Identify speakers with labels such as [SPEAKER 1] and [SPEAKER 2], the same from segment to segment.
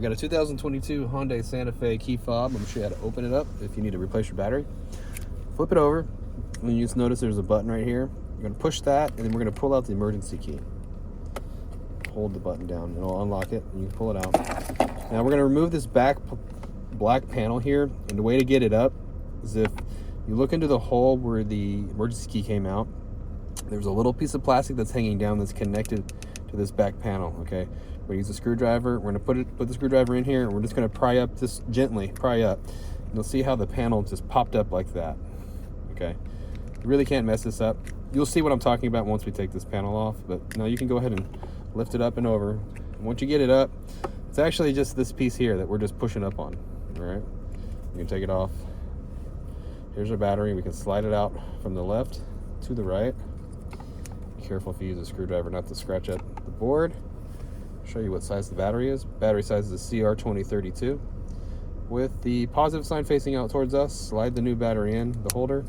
[SPEAKER 1] got a 2022 Hyundai Santa Fe key fob. I'm going to show you how to open it up if you need to replace your battery. Flip it over, and you just notice there's a button right here. You're going to push that, and then we're going to pull out the emergency key. Hold the button down, and it'll unlock it, and you can pull it out. Now we're going to remove this back black panel here, and the way to get it up is if you look into the hole where the emergency key came out, there's a little piece of plastic that's hanging down that's connected to this back panel, okay? We're gonna use a screwdriver. We're gonna put the screwdriver in here, and we're just gonna pry up, just gently pry up. And you'll see how the panel just popped up like that, okay? You really can't mess this up. You'll see what I'm talking about once we take this panel off, but now you can go ahead and lift it up and over. And once you get it up, it's actually just this piece here that we're just pushing up on, all right? You can take it off. Here's our battery. We can slide it out from the left to the right. Be careful if you use a screwdriver not to scratch up the board. Show you what size the battery is. Battery size is a CR2032. With the positive sign facing out towards us, slide the new battery in the holder.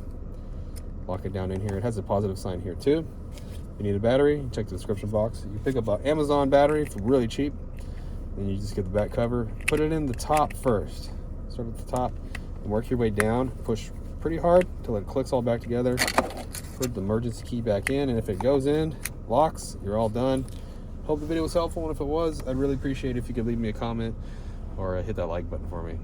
[SPEAKER 1] Lock it down in here. It has a positive sign here too. If you need a battery, check the description box. You can pick up an Amazon battery for really cheap. Then you just get the back cover. Put it in the top first. Start at the top and work your way down. Push pretty hard until it clicks all back together. Put the emergency key back in, and if it goes in, locks, you're all done. Hope the video was helpful, and if it was, I'd really appreciate it if you could leave me a comment or hit that like button for me.